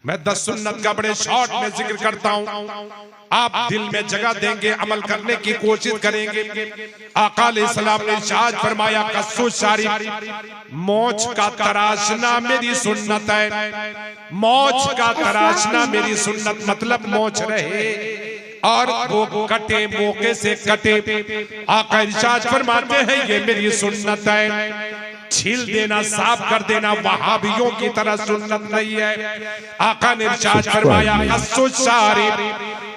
मैं 10 सुन्नत का बड़े शॉर्ट में जिक्र करता हूं, आप दिल में जगह देंगे, अमल करने की कोशिश करेंगे। आका अलैहिस्सलाम ने इरशाद फरमाया, कस्सु शारिब, मोछ का तराशना मेरी सुन्नत है। मोछ का तराशना मेरी सुन्नत मतलब मोछ रहे और वो कटे, मौके से कटे। आका इरशाद फरमाते हैं ये मेरी सुन्नत है। छील देना, साफ कर देना वहाबियों की तरह सुन्नत नहीं है। आका ने इरशाद फरमाया, कस्सु शारिब,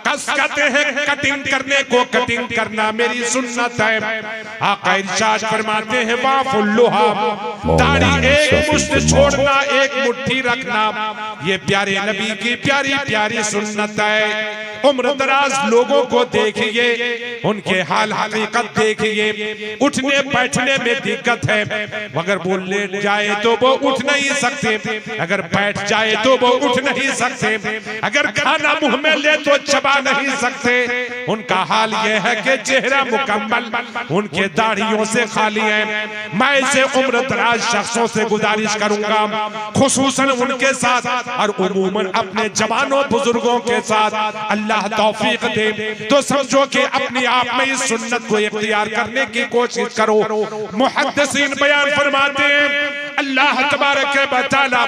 कस कहते हैं कटिंग करने को, कटिंग करना मेरी सुन्नत है। आका इरशाद फरमाते हैं, वाफुल्लुहा, दाढ़ी एक मुश्त छोड़ना, एक मुट्ठी रखना, ये प्यारे नबी की प्यारी प्यारी सुन्नत है। उम्र दराज लोगों को देखिए, उनके हाल हकीकत देखिए, उठने बैठने में दिक्कत है। अगर वो लेट जाए तो वो उठ नहीं सकते, अगर बैठ जाए तो वो उठ नहीं सकते, अगर खाना मुंह में ले तो चबा नहीं सकते। उनका हाल यह है कि चेहरा मुकम्मल उनके दाढ़ियों से खाली है। मैं ऐसे उम्र दराज शख्सों से गुजारिश करूंगा, खुसूसन उनके साथ और उमूमन अपने जवानों बुजुर्गों के साथ, अल्लाह तौफीक दे तो समझो कि अपने आप में इस सुन्नत को इख्तियार करने की कोशिश करो। मुहद्दिसीन बयान फरमाते हैं, अल्लाह तबारक व तआला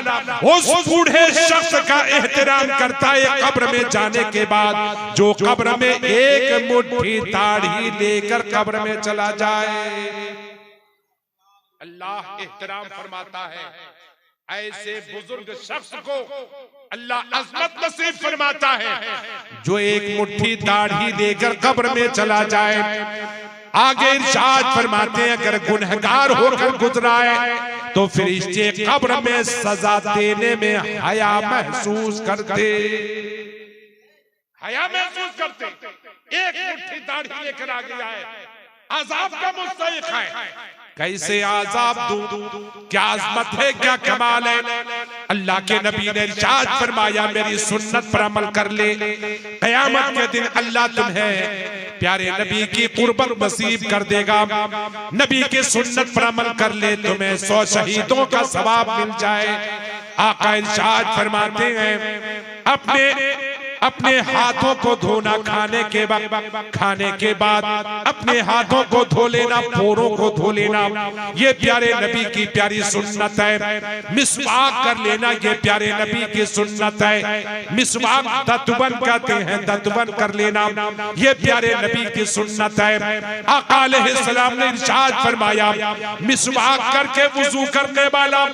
उस बूढ़े शख्स का एहतराम करता है कब्र में जाने के बाद जो कब्र में एक मुट्ठी दाढ़ी लेकर कब्र में चला जाए। अल्लाह एहतराम फरमाता है ऐसे बुजुर्ग शख्स को, अल्लाह अज़मत नसीब फरमाता है जो एक मुट्ठी दाढ़ी लेकर कब्र में चला जाए। आगे इरशाद फरमाते हैं, अगर गुनहगार होकर गुजरा है तो फरिश्ते कब्र में सजा देने में हया महसूस करते, हया महसूस करते। एक मुट्ठी दाढ़ी लेकर आ गया है, अजाब का मुस्तहिक है, कैसे आजाब दूं, क्या अज़मत है, क्या कमाल है। अल्लाह के नबी ने इरशाद फरमाया, मेरी सुन्नत पर अमल कर ले, क़यामत के दिन अल्लाह तुम्हें प्यारे नबी की कुर्बत नसीब कर देगा। नबी की सुन्नत पर अमल कर ले, तुम्हें 100 शहीदों का सवाब मिल जाए। आका इरशाद फरमाते हैं, अपने हाथों को धोना खाने के बाद अपने हाथों को धो लेना, पोरों को धो लेना, ये प्यारे नबी की प्यारी सुन्नत है। मिसवाक कर लेना, ये प्यारे नबी की सुन्नत है। मिसवाक दतवन कहते हैं, दतवन कर लेना, ये प्यारे नबी की सुन्नत है। आका अलैहिस्सलाम ने इरशाद फरमाया, मिसवाक करके वुजू करने वाला,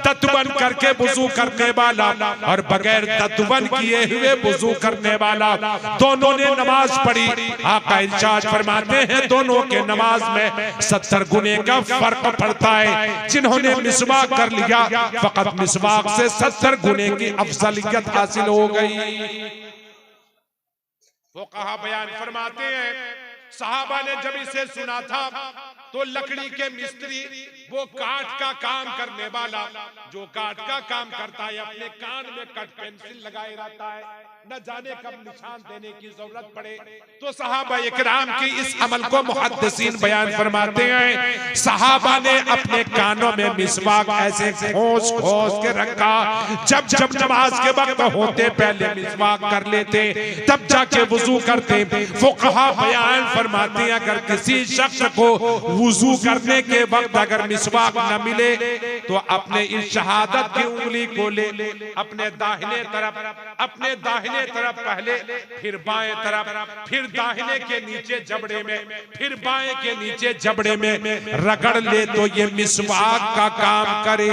दतवन करके वुजू करने वाला और बगैर दतवन किए हुए वुजू करने वाला, दोनों ने नमाज पढ़ी। आका इरशाद फरमाते हैं, दोनों के नमाज में 70 गुने का फर्क पड़ता है। जिन्होंने मिसवाक कर लिया, फकत मिसवाक से 70 गुने की अफजलियत हासिल हो गई। वो कहा बयान फरमाते हैं, सहाबा ने जब इसे सुना था तो लकड़ी के मिस्त्री, वो काठ का काम करने वाला, जो काठ का काम करता है अपने कान में कट पेंसिल लगाए रहता है, न जाने कब निशान देने की जरूरत पड़े। तो सहाबा इकराम की इस अमल को मुहद्दिसीन बयान फरमाते हैं, सहाबा ने अपने कानों में मिसवाक ऐसे खोस खोस के रखा, जब जब नमाज के वक्त होते पहले मिसवाक कर लेते, तब जाके वुजू करते। फुक़हा बयान फरमाते हैं, अगर किसी शख्स को वुजू करने के वक्त अगर मिसवाक न मिले तो अपने इस शहादत की उंगली को ले, अपने दाहिने तरफ पहले, फिर बाएं तरफ, फिर दाहिने के नीचे जबड़े में, फिर बाएं के नीचे जबड़े में रगड़ ले तो ये मिसवाक का काम करे।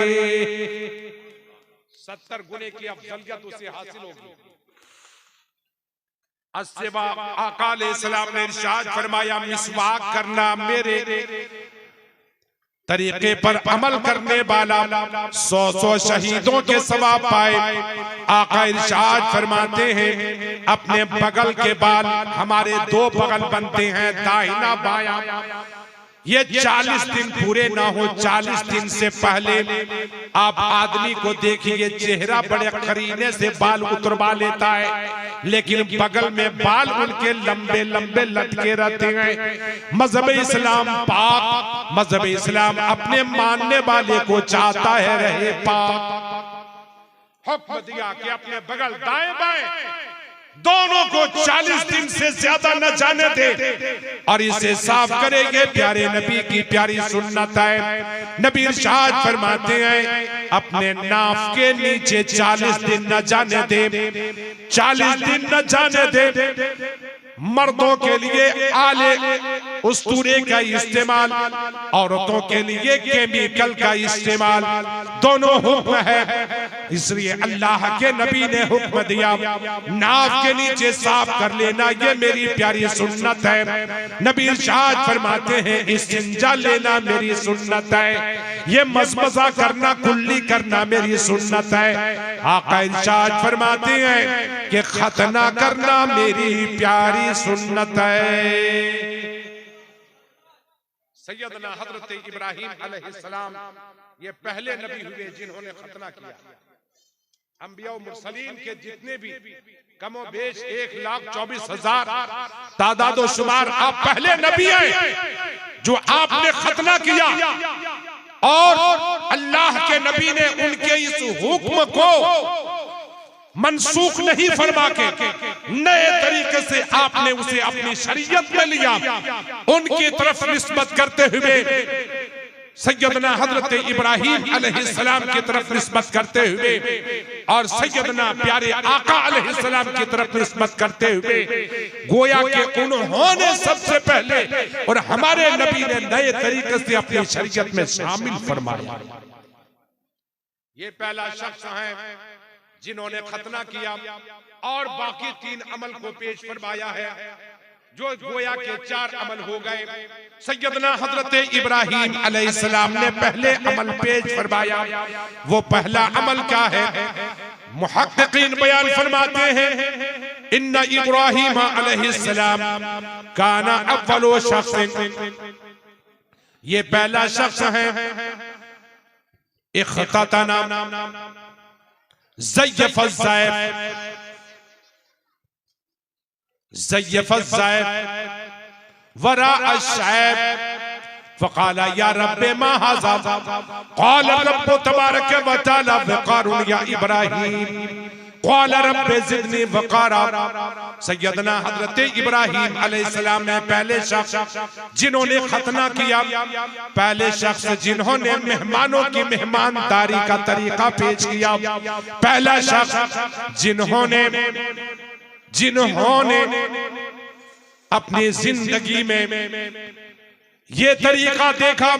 70 गुने की अफजलियत उसे हासिल होगी। अस्सबा आका अलैहिस्सलाम ने इरशाद फरमाया, मिसवाक करना मेरे तरीके पर अमल करने वाला 100 शहीदों के सवाब पाए। आका इरशाद फरमाते हैं, अपने बगल के बाल, हमारे 2 बगल बनते हैं, दाहिना बायां, ये 40 दिन पूरे ना हो, 40 दिन से पहले आप आदमी को देखिए, चेहरा बड़े करीने से बाल उतरवा लेता है, लेकिन बगल में बाल उनके लंबे लंबे लटके रहते हैं। मजहब इस्लाम पाक, मजहब इस्लाम अपने मानने वाले को चाहता है रहे पाक। हुक्म दिया कि अपने बगल दाएं बाएं दोनों को 40 दिन से ज्यादा न जाने दे और इसे साफ करेंगे। प्यारे नबी की प्यारी सुन्नत है। नबी इरशाद फरमाते हैं अपने नाफ के नीचे 40 दिन न जाने दे, 40 दिन न जाने दे। मर्दों के लिए आले उस्तूरे का इस्तेमाल, औरतों के लिए केमिकल का इस्तेमाल, दोनों हुक्म है। इसलिए अल्लाह के नबी ने हुक्म दिया नाक के नीचे साफ कर लेना, ये मेरी प्यारी सुन्नत है। नबी इरशाद फरमाते हैं इस्तिंजा लेना मेरी सुन्नत है, ये मज़मज़ा करना कुल्ली करना मेरी सुन्नत है। आका इरशाद फरमाते हैं कि खतना करना मेरी प्यारी सुन्नत है। सैयदना हजरत इब्राहिम अलैहिस्सलाम ये पहले नबी हुए जिन्होंने खतना किया। अंबिया मुरसलीन के जितने भी कमो बेश 1,24,000 तादादो शुमार आप पहले नबी हैं जो आपने खतना किया और अल्लाह के नबी ने उनके इस हुक्म को मनसूख नहीं फरमा के नए तरीके से आपने उसे अपनी शरीयत में लिया। उनकी तरफ निस्बत करते हुए सैयदना हजरत इब्राहिम अलैहिस्सलाम की तरफ निस्बत करते हुए और सैयदना प्यारे आका अलैहिस्सलाम की तरफ निस्बत करते हुए गोया के उन्होंने सबसे पहले और हमारे नबी ने नए तरीके से अपनी शरीयत में शामिल फरमाया। ये पहला शख्स है जिन्होंने खतना किया और बाकी 3 अमल को पेश फरमाया है जो गोया के 4 अमल हो गए। सैयदना हजरत इब्राहिम अलैहिस्सलाम ने पहले अमल पेश फरमाया। वो पहला अमल क्या है? मुहक्किकीन बयान फरमाते हैं इन्ना इब्राहिम अलैहिस्सलाम काना अव्वलो शख्स, ये पहला शख्स है इख्ततना ज़य्यफ़ वरा अश्शैब फ़क़ाला या रब्बे मा हाज़ा क़ाल रब्बु तबारक व तआला वक़ारुन या इब्राहीम क़ाल रब्बि ज़िदनी वक़ारा। सैयदना हज़रत इब्राहीम अलैहिस्सलाम ने पहले शख्स जिन्होंने खतना किया, पहले शख्स जिन्होंने मेहमानों की मेहमानदारी का तरीका पेश किया, पहला शख्स जिन्होंने अपनी जिंदगी में ये तरीका देखा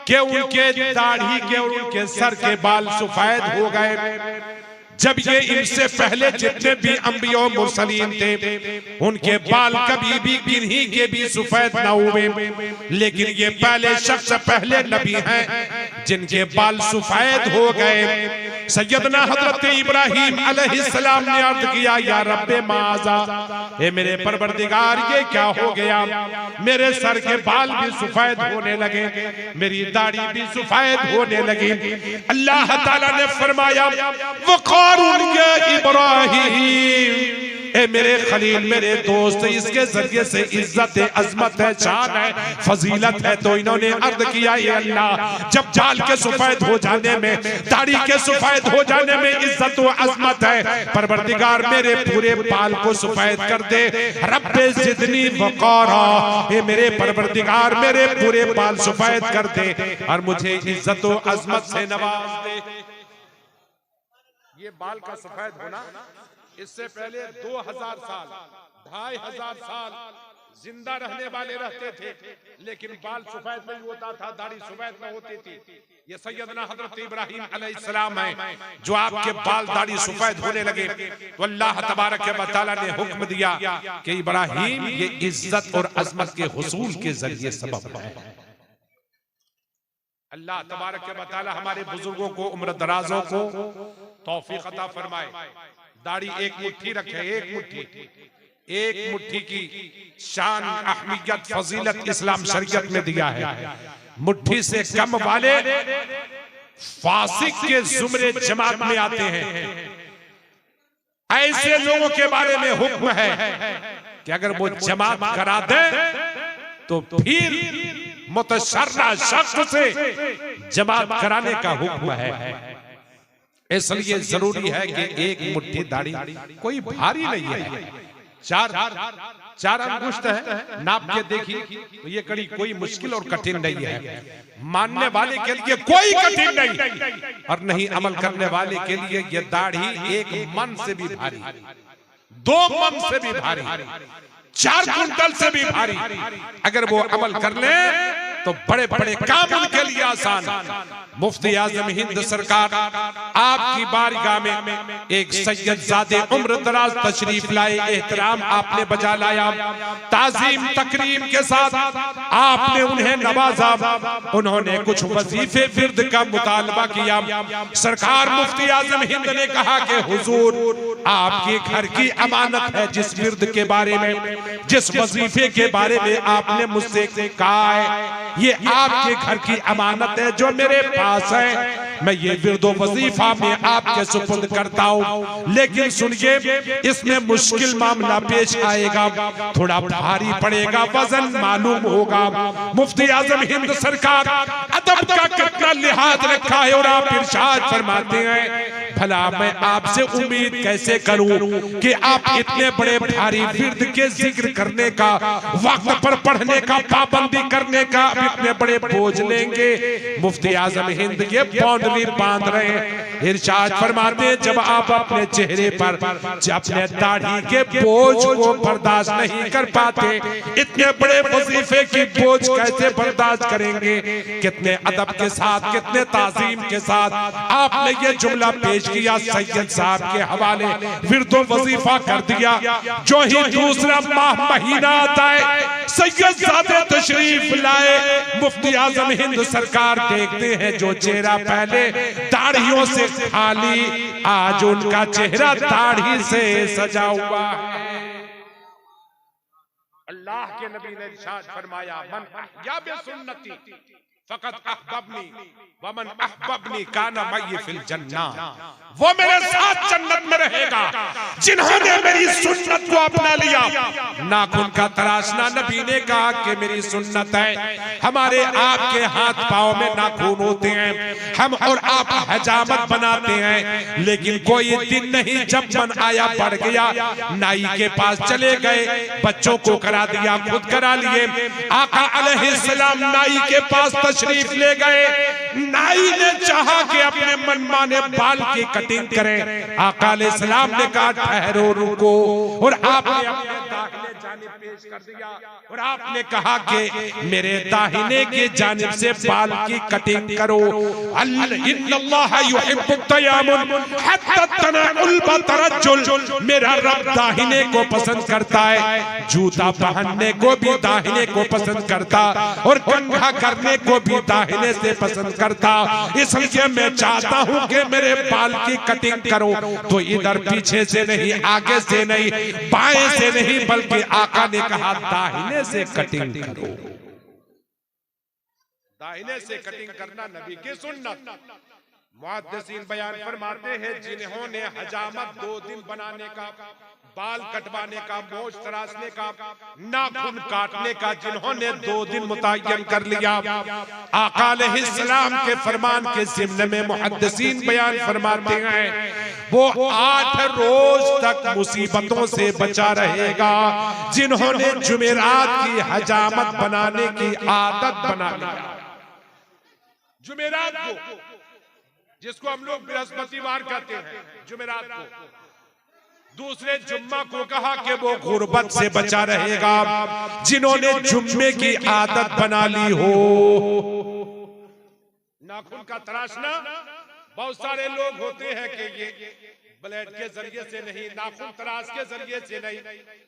कि उनके दाढ़ी के और उनके सर के बाल सफेद हो गए। जब ये इनसे पहले जितने भी अंबिया और मुरसलीन थे उनके बाल कभी भी किन्हीं के भी सफेद ना हुए, लेकिन ये पहले शख्स पहले नबी हैं जिनके बाल सफेद हो गए। सैयदना हजरत इब्राहिम अलैहिस्सलाम ने अर्ज किया या रब्बे माज़ा, हे मेरे परवरदिगार ये क्या हो गया? मेरे सर के बाल भी सफेद होने लगे, मेरी दाढ़ी भी सफेद होने लगी। अल्लाह ताला ने फरमाया वक़ारुन या इब्राहिम, ए मेरे खलील मेरे दोस्त, इसके जरिए से इज्जत है, अजमत है, शान है, फजीलत है। तो इन्होंने अर्ज किया ये अल्लाह जब बाल के सफेद हो जाने में, दाढ़ी के सफेद हो जाने में इज्जत व अजमत है, परवरदिगार मेरे पूरे बाल को सफेद कर दे। रब्बे ज़िदनी वक़ारा, हे मेरे परवरदिगार मेरे पूरे बाल सफेद कर दे और मुझे इज्जत व अजमत से नवाज दे। ये बाल का सफेद होना इससे पहले 2000 साल 2500 साल जिंदा रहने वाले रहते थे, लेकिन बाल सफेद नहीं होता था, दाढ़ी सफेद न होती थी। ये सैयदना हजरत इब्राहिम अलैहिस्सलाम है जो आपके बाल दाढ़ी सफेद होने लगे तो अल्लाह तबारक व तआला ने हुक्म दिया कि इब्राहिम ये इज्जत और अजमत के हुसूल के जरिए सबब है। अल्लाह तबारक व तआला हमारे बुजुर्गों को उम्र दराजों को तौफीक अता फरमाए। दाढ़ी एक मुट्ठी रखे, एक मुट्ठी की शान अहमियत फजीलत इस्लाम शरीयत में दिया है। मुट्ठी से कम वाले फासिक के जुमरे जमात में आते हैं। ऐसे लोगों के बारे में हुक्म है कि अगर वो जमात करा दे तो फिर मुतशर्रा शख्स से जमात कराने का हुक्म है। इसलिए जरूरी है कि एक मुट्ठी दाढ़ी कोई भारी नहीं है, चार अंगुष्ठ है, नाप के देखिए तो ये कड़ी कोई मुश्किल और कठिन नहीं है। मानने वाले के लिए कोई कठिन नहीं और नहीं अमल करने वाले के लिए ये दाढ़ी एक मन से भी भारी, 2 मन से भी भारी, 4 कुंटल से भी भारी। अगर वो अमल कर ले तो बड़े बड़े काम उनके लिए आसान। मुफ्ती आजम हिंद सरकार आपकी बारगाह में एक सैयदजादे उम्र दराज तशरीफ लाए, एहतराम आपने बजा लाया, ताजीम तकरीम के साथ आपने उन्हें नवाजा। उन्होंने कुछ वजीफे फिर्द का मुतालबा किया। सरकार मुफ्ती आजम हिंद ने कहा कि हुजूर आपके घर की अमानत है, जिस फिर्द के बारे में, जिस वजीफे के बारे में आपने मुझसे कहा है, ये आपके घर की अमानत है जो मेरे पास है। मैं ये विर्दो वजीफा में आपके सुपुर्द करता हूँ, लेकिन सुनिए इसमें मुश्किल मामला पेश आएगा, थोड़ा भारी पड़ेगा, वजन मालूम होगा। मुफ्ती आजम हिंद सरकार अदब का कितना लिहाज रखा है और आप इरशाद फरमाते हैं, भला मैं आपसे उम्मीद कैसे करूं कि आप इतने बड़े भारी विर्द के जिक्र करने का, वक्त पर पढ़ने का, पाबंदी करने का इतने बड़े बोझ लेंगे। मुफ्ती आजम हिंद ये बाउंड्री बांध रहे हैं, इरशाद फरमाते हैं जब आप अपने चेहरे पर अपने दाढ़ी के बोझ को बर्दाश्त नहीं कर पाते, इतने बड़े वजीफे की बोझ कैसे बर्दाश्त करेंगे। कितने अदब के साथ, कितने ताजीम के साथ आपने ये जुमला पेश किया, सैयद साहब के हवाले विर्दो वजीफा कर दिया। जो ही दूसरा माह महीना आता है, सैयदजादे तशरीफ लाए, मुफ्ती आजम हिंद सरकार देखते हैं जो चेहरा पहले दाढ़ियों से खाली, आज उनका चेहरा दाढ़ी से सजा हुआ है। अल्लाह के नबी ने इरशाद फरमाया, मन या बेसुन्नती फकत अहबबनी वमन अहबबनी काना मय्य फिल जन्नह, वो मेरे साथ जन्नत में रहेगा जिन्होंने मेरी सुन्नत को अपना लिया। नाखून का तराशना, नबी ने कहा कि मेरी सुन्नत है। हमारे आपके हाथ पांव में नाखून होते हैं, हम और आप हजामत बनाते हैं, लेकिन कोई दिन नहीं जब मन आया बढ़ गया, नाई के पास चले गए, बच्चों को करा दिया, खुद करा लिए। आका अलैहिस्सलाम नाई के पास तशरीफ ले गए, नाई ने चाहा कि अपने मनमाने बाल की कटिंग करें। आका अलैहिस्सलाम ने कहा ठहरो, रुको, और आपने अपने दाहिने जानिब पेश कर दिया और आपने कहा कि मेरे दाहिने की जानिब से बाल की कटिंग करो। इन्नल्लाह युहिब्बुत तयम्मुम हत्ता तनाउल बतरजुल, मेरा रब दाहिने को पसंद करता है, जूता पहनने को भी दाहिने को पसंद करता और कंघा करने को भी दाहिने से पसंद करता। इसलिए मैं चाहता हूं कि मेरे बाल की कटिंग करो, तो इधर पीछे से नहीं, आगे से नहीं, बाएं से नहीं, बल्कि आका ने कहा दाहिने से कटिंग करो। दाहिने से कटिंग करना नबी की सुन्नत। मुहद्दिसीन बयान फरमाते हैं जिन्होंने हजामत 2 दिन बनाने का, बाल कटवाने का, मोछ तराशने का, नाखून काटने का जिन्होंने 2 दिन मुतय्यन कर लिया, आका अलैहिस्सलाम के फरमान के ज़िम्न में मुहद्दिसीन बयान फरमाते हैं वो 8 रोज तक मुसीबतों से बचा रहेगा जिन्होंने जुमेरात की हजामत बनाने की आदत बना लिया। जुमेरात को, जिसको हम लोग बृहस्पतिवार कहते हैं, जुमेरात को, दूसरे जुम्मा को कहा कि वो गुर्बत से बचा रहेगा जिन्होंने जुम्मे की आदत बना ली हो। नाखून का तराशना, बहुत सारे लोग होते हैं कि ये ब्लेड के जरिए से नहीं, नाखून तराश के जरिए से नहीं,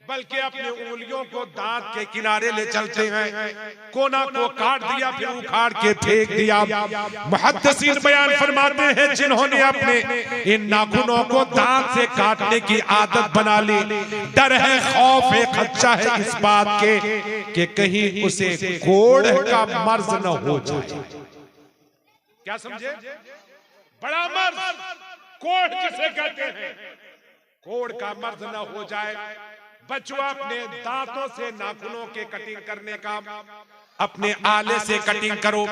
बल्कि अपने उंगलियों को दांत के किनारे ले चलते हैं, कोना को काट दिया फिर उखाड़ के फेंक दिया। मुहद्दिसीन बयान फरमाते हैं जिन्होंने अपने इन नाखूनों को दांत से काटने की आदत बना ली, डर है, खौफ है, खदशा है इस बात के कि कहीं उसे कोढ़ का मर्ज न हो जाए। क्या समझे? बड़ा मर्ज कोढ़ जिसे कहते हैं, कोढ़ का मर्ज न हो जाए। बच्चों अपने दांतों से नाखूनों के कटिंग करने का, अपने आले से कटिंग करो।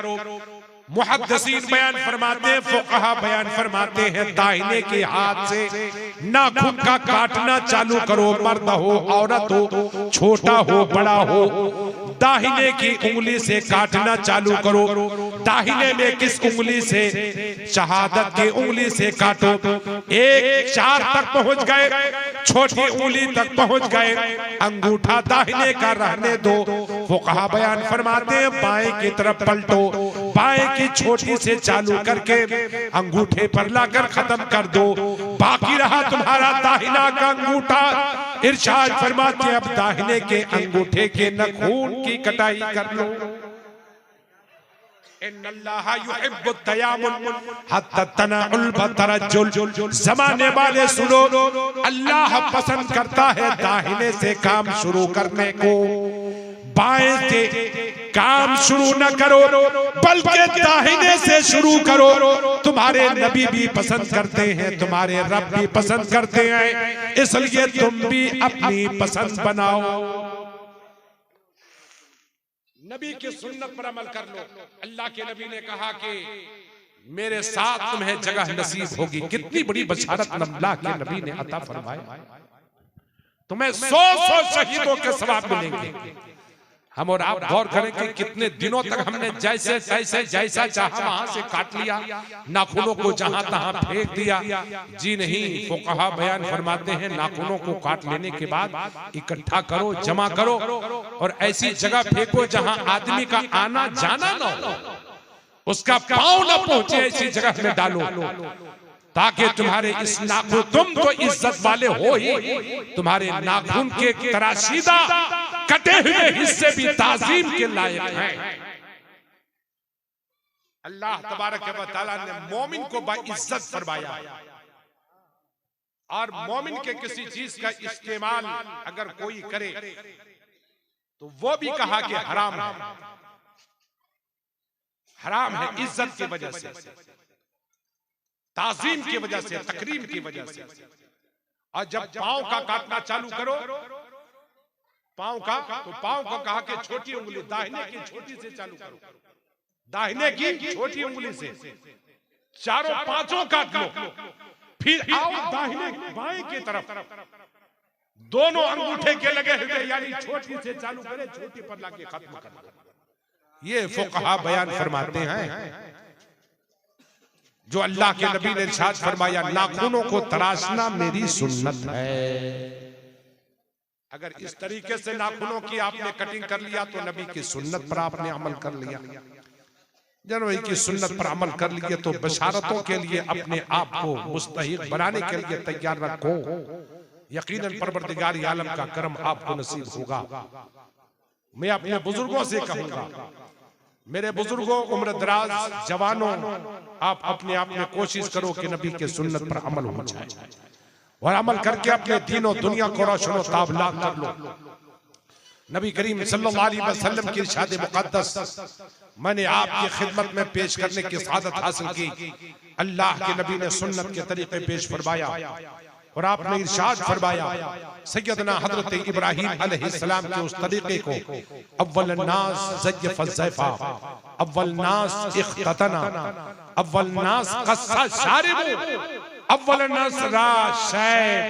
मुहद्दिसीन बयान फरमाते हैं, फुक़हा बयान फरमाते हैं, दाहिने के हाथ से नाखून का काटना चालू करो, मर्द हो औरत हो, छोटा हो बड़ा हो, दाहिने की उंगली से काटना चालू करो। दाहिने में किस उंगली से? शहादत की उंगली से काटो। 1 4 तक पहुंच गए, छोटी उंगली तक पहुंच गए, अंगूठा दाहिने का रहने दो। फुक़हा बयान फरमाते हैं, बाएं की तरफ पलटो, बाएं की छोटी से चालू करके अंगूठे पर लाकर खत्म कर दो। बाकी रहा तुम्हारा दाहिना का अंगूठा। इरशाद फरमाते हैं, अब दाहिने के अंगूठे के नाखून की कटाई कर लो। इन्नल्लाह युहिब्बु तयाम्मुन हत्ता तनाउल बतरजुल। ज़माने वाले सुनो, अल्लाह पसंद करता है दाहिने से काम शुरू करने को, बाएं से काम शुरू न करो, बल्कि दाहिने से शुरू करो। तुम्हारे नबी भी पसंद करते हैं, तुम्हारे रब भी पसंद करते हैं, इसलिए तुम भी अपनी पसंद बनाओ। नबी की सुन्नत पर अमल कर लो। अल्लाह के नबी ने कहा कि मेरे साथ तुम्हें जगह नसीब होगी। कितनी बड़ी बशारत अल्लाह के नबी ने अता फरमाया। तुम्हें 100 शहीदों के सवाब मिलेंगे। हम और आप गौर करें कि कितने दिनों तक हमने जैसे तैसे जैसा चाहा वहां से काट लिया, नाखूनों को जहां तहां फेंक दिया। जी नहीं, फुक़हा बयान फरमाते हैं, नाखूनों को काट लेने के बाद इकट्ठा करो, जमा करो और ऐसी जगह फेंको जहां आदमी का आना जाना न हो, उसका पांव न पहुंचे, ऐसी जगह में डालो, ताकि तुम्हारे इस नाखून, तुम तो इज्जत वाले हो ही, तुम्हारे नाखून के तराशीदा कटे हुए हिस्से भी ताज़ीम के लायक हैं। अल्लाह तबारक व तआला ने मोमिन को बाइज्जत फरमाया, और मोमिन के किसी चीज का इस्तेमाल अगर कोई करे तो वो भी कहा कि हराम है, हराम है, इज्जत की वजह से, ताज़ीम की वजह से, तकरीम की वजह से। और जब पांव का काटना चालू करो, पांव का, तो पांव को कहा कि छोटी उंगली दाहिने की छोटी से चालू करो, दाहिने की छोटी उंगली से चारों पांचों काट लो, फिर आओ दाहिने बाएं की तरफ, दोनों अंगूठे के लगे हुए, यानी छोटी से चालू करे, छोटी पर लाके खत्म कर दो। ये फुक़हा बयान फरमाते हैं, जो अल्लाह के नबी ने इरशाद फरमाया, नाखूनों को तराशना मेरी सुन्नत है। अगर इस तरीके से नाखूनों की आपने कटिंग कर लिया तो नबी की सुन्नत पर आपने अमल कर लिया। जब नबी की सुन्नत पर अमल कर लिए तो बशारतों के लिए अपने आप को मुस्तहिक बनाने के लिए तैयार रखो। यकीनन परवरदिगार आलम का करम आपको नसीब होगा। मैं अपने बुजुर्गों से कहूंगा, मेरे बुजुर्गों, उम्र दराज जवानों, आप अपने आप में कोशिश करो कि नबी के सुन्नत पर अमल हो जाए और अमल करके अपने दीन और दुनिया को रोशन ताबला कर लो। नबी करीम सल्लल्लाहु अलैहि वसल्लम की इरशाद मुक़द्दस मैंने आपकी खिदमत में पेश करने की सआदत हासिल की। अल्लाह के नबी ने सुन्नत के तरीके पेश फरमाया और आपने इरशाद फरमाया, सैयदना हजरत इब्राहीम अलैहिस्सलाम के उस तरीके को, अव्वल नास ज़य्यफ़ ज़ैफ़ा, अव्वल नास इख्ततना, अव्वल नास क़स्सा शारिबू, अव्वल नास राशैब।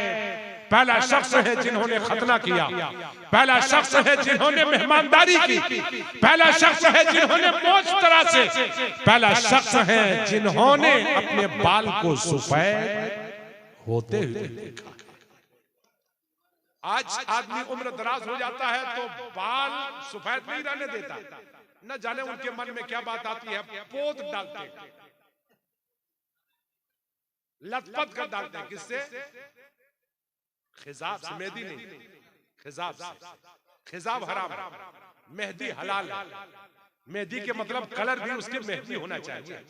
पहला शख्स है जिन्होंने खतना किया, पहला शख्स है जिन्होंने मेहमानदारी की, पहला शख्स है जिन्होंने मोछ तराशे, पहला शख्स है जिन्होंने अपने बाल को सफेद होते हुए देखा। आज आदमी उम्र दराज हो जाता है तो बाल सफेद नहीं रहने देता, न जाने उनके मन में क्या बात आती है, पोत डालते हैं, लथपथ कर डालते हैं। किससे? खिजाब से। मेहंदी नहीं, खिजाब से। खिजाब हराम, मेहंदी हलाल है। मेहंदी के मतलब कलर भी उसके मेहंदी होना चाहिए,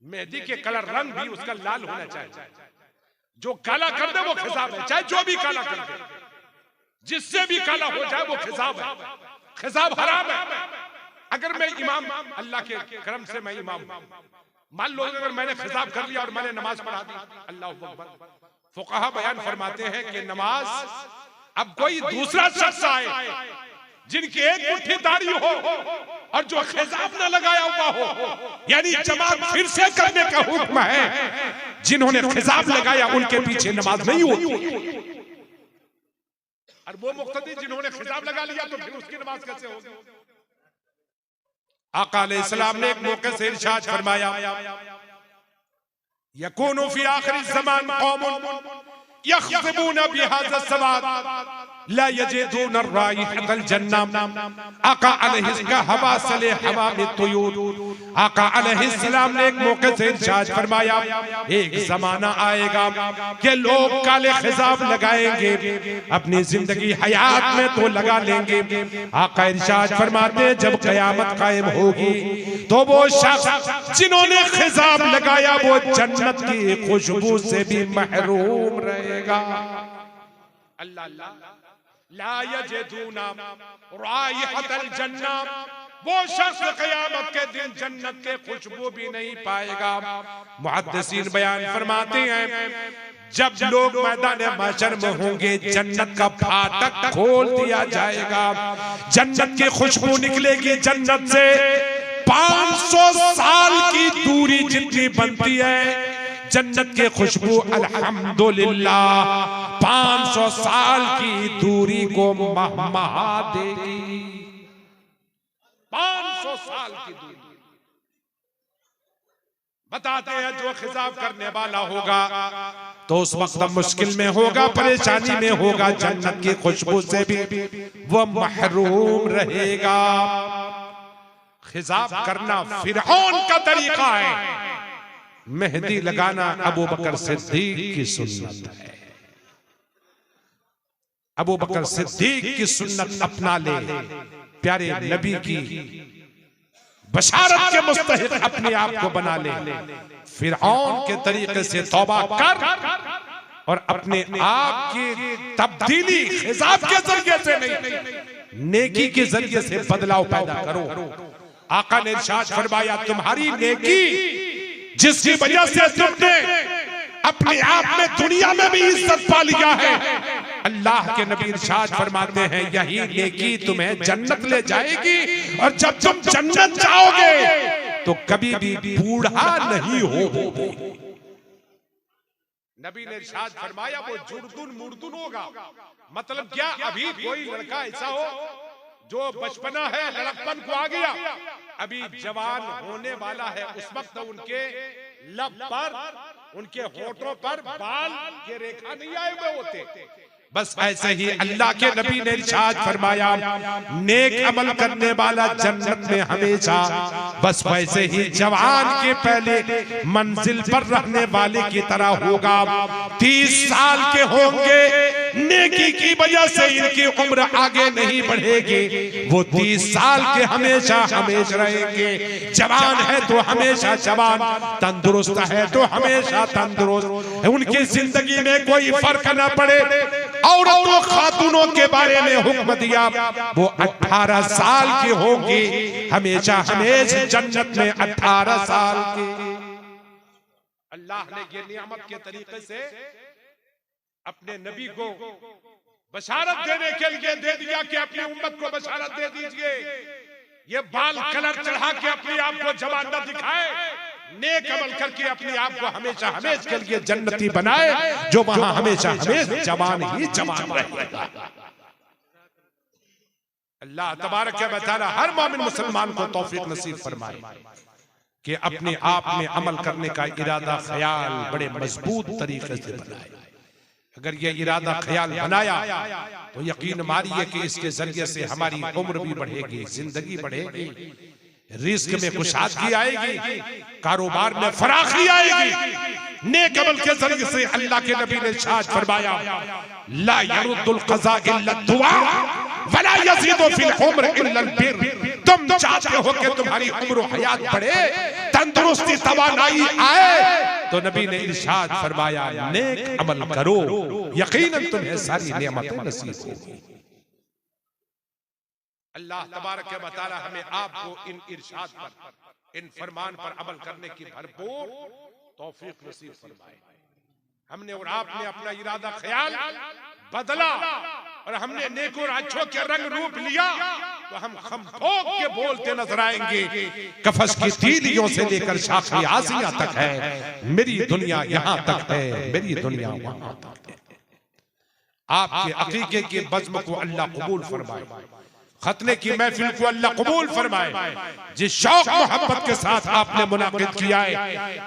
मेहंदी के कलर रंग भी उसका लाल होना चाहिए। जो काला कर दे वो खिजाब है, चाहे जो भी काला कर दे, जिससे भी काला हो जाए वो खिजाब है। खिजाब हराम है। अगर मैं इमाम, अल्लाह के करम से मैं इमाम, मान लो अगर मैंने खिजाब कर लिया और मैंने नमाज पढ़ा दी, अल्लाह अकबर, फुक़हा बयान फरमाते हैं कि नमाज, अब कोई दूसरा शख्स आए जिनकी एक मुट्ठी दाढ़ी हो और जो खिजाब न लगाया हुआ हो, यानी जमात फिर से करने का हुक्म है। जिन्होंने खिजाब लगाया उनके पीछे नमाज नहीं होती, और वो मुक्तदी जिन्होंने खिजाब लगा लिया तो फिर उसकी नमाज कैसे होगी? आका अलैहिस्सलाम ने एक मौके से इरशाद फरमाया, यकूनु फी आखिरी ज़मान कौमुन यख्ज़बूना बिहाज़ा सवाद ला यजिदूना राइहतल जन्नह। आका अलैहिस्सलाम हवा सले हवा में तुयूर। आका अलैहिस्सलाम ने एक मौके से इरशाद फरमाया, एक जमाना आएगा कि लोग काले खिजाब लगाएंगे, अपनी जिंदगी हयात में तो लगा लेंगे। आका इरशाद फरमाते जब कयामत कायम होगी तो वो शख्स जिन्होंने खिजाब लगाया वो जन्नत की खुशबू से भी महरूम रहेगा। अल्लाह ला यजिदूना राइहतल जन्नह, वो शख्स क़यामत के दिन जन्नत के खुशबू भी नहीं पाएगा। मुहद्दिसीन बयान फरमाते हैं जब लोग मैदान महशर में होंगे जन्नत का फाटक खोल दिया जाएगा, जन्नत की खुशबू निकलेगी। जन्नत से 500 साल की दूरी जितनी बनती है जन्नत के खुशबू अल्हम्दुलिल्लाह 500 साल की दूरी को महमा देगी। 500 साल की दूरी। बताते हैं जो खिजाब करने वाला होगा तो उस वक्त मुश्किल में होगा, परेशानी में होगा, जन्नत की खुशबू से भी वो महरूम रहेगा। खिजाब करना फिरौन का तरीका है, मेहंदी लगाना अबू बकर सिद्दीक की सुन्नत है। अबू बकर सिद्दीक की सुन्नत अपना ले, प्यारे नबी की बशारत के मुस्तहिक अपने आप को बना ले। फिरौन के तरीके से तौबा कर और अपने आप की तब्दीली खिजाब के जरिए से नहीं, नेकी के जरिए से बदलाव पैदा करो। आका ने इरशाद फरमाया तुम्हारी नेकी जिसकी वजह से तुमने अपने आप में दुनिया में भी इज्जत पा लिया है, अल्लाह के नबी इरशाद फरमाते हैं यही नेकी तुम्हें जन्नत ले जाएगी। और जब तुम जन्नत जाओगे तो कभी भी बूढ़ा नहीं होगे। नबी ने इरशाद फरमाया वो जुर्दुन मुर्दुन होगा। मतलब क्या अभी कोई लड़का ऐसा हो जो बचपना है लड़कपन को आ गया, अभी जवान होने वाला है, उस वक्त उनके लब पर उनके होठों पर बाल के रेखा नहीं आए हुए होते। बस ऐसे ही अल्लाह के नबी ने इरशाद फरमाया नेक अमल करने वाला जन्नत में हमेशा, बस वैसे ही जवान के पहले मंजिल पर रहने वाले की तरह होगा। 30 साल के होंगे, नेकी की वजह से इनकी उम्र आगे नहीं बढ़ेगी, वो 30 साल के हमेशा हमेशा रहेंगे। जवान है तो हमेशा जवान, तंदुरुस्त है तो हमेशा तंदुरुस्त, उनकी जिंदगी में कोई फर्क न पड़े। औरतों खातूनों के बारे में हुक्म दिया वो 18 साल की होंगी, हमेशा हमेशा जन्नत में 18 साल की। अल्लाह ने ये नियामत के तरीके से अपने नबी को बशारत देने के लिए दे दिया कि अपनी उम्मत को बशारत दे दीजिए, ये बाल कलर चढ़ा के अपने आप को जवान न दिखाए, नेक अमल करके अपने आप को हमेशा हमेशा के लिए जन्नती बनाए, जो वहां हमेशा हमेशा जवान ही जवान रहेगा। अल्लाह तबारक व तआला हर मोमिन मुसलमान को तौफीक नसीब फरमाए कि अपने आप में अमल करने का इरादा ख्याल बड़े मजबूत तरीके से बनाए। अगर ये इरादा ख्याल बनाया तो यकीन मानिए कि इसके जरिए से हमारी उम्र भी बढ़ेगी, जिंदगी बढ़ेगी, रिस्क में कुशादगी आएगी, कारोबार में फराखी आएगी। नेक अमल के जरिए से अल्लाह के नबी ने इरशाद फरमाया ला यरुद्दुल क़ज़ा इल्ला दुआ वला यज़ीदु फिल उम्र इल्ला बिर। तुम चाहते हो कि तुम्हारी उम्र हयात बढ़े, तंदुरुस्ती तवानाई आए, तो नबी ने इरशाद फरमाया नेक अमल करो, यकीनन तुम्हें सारी नेमतें नसीब होगी। अल्लाह तबारक व तआला हमें आपको इन इरशाद पर, इन फरमान पर अमल करने की भरपूर तौफीक नसीब फरमाए। हमने और आपने अपना इरादा ख्याल बदला और हमने नेक और अच्छों के रंग रूप लिया, तो हम खम ठोक के बोलते नजर आएंगे, कफस की तीलियों से लेकर शाखी आसिया तक है, मेरी दुनिया यहाँ तक है, मेरी दुनिया वहां तक है। आपके अकीके के बज़्म को अल्लाह कबूल फरमाए, खतने की महफिल को अल्लाह कबूल फरमाए। जिस शौक मोहब्बत के साथ आपने मुनाकिद किया है,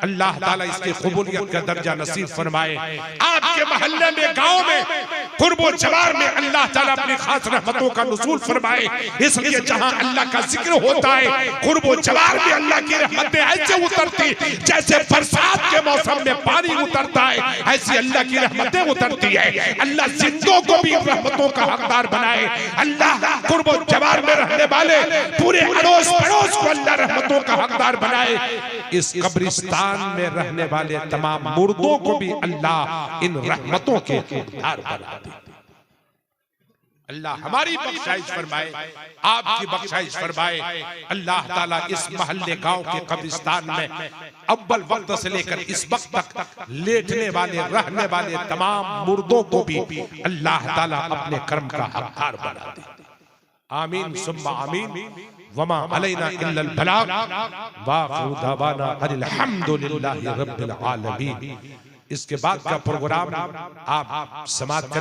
अल्लाह ताला इसकी कबूलियत का दर्जा नसीब फरमाए। आपके मोहल्ले में, गांव में, कुर्बो जवार में अल्लाह ताला अपनी खास रहमतों का नुज़ूल फरमाए। इसलिए जहां अल्लाह का जिक्र होता है, कुर्बो जवार में अल्लाह की रहमतें ऐसे उतरती जैसे बरसात के मौसम में पानी उतरता है, ऐसी अल्लाह की रहमतें उतरती है। अल्लाह जिंदों को भी रहमतों का हकदार बनाए। अल्लाह कुर्बो जवार में रहने वाले पूरे अड़ोस पड़ोस को अल्लाह रहमतों का हकदार बनाए। इस कब्रिस्तान में रहने वाले तमाम मुर्दों को भी अल्लाह इन रहमतों के हकदार बना दे। अल्लाह हमारी बख्शाइश फरमाए, आपकी बख्शाइश फरमाए। अल्लाह ताला इस महल्ले गांव के कब्रिस्तान में अव्वल वक्त से लेकर इस वक्त तक लेटने वाले, रहने वाले तमाम मुर्दों को भी अल्लाह ताला अपने कर्म का हकदार बना दे। आमीन सुम्मा आमीन। वमा अलैना इल्लल बलाग वाखिरु दावाना अनिल हम्दुलिल्लाहि रब्बिल आलमीन। इसके बाद का प्रोग्राम आप समाप्त कर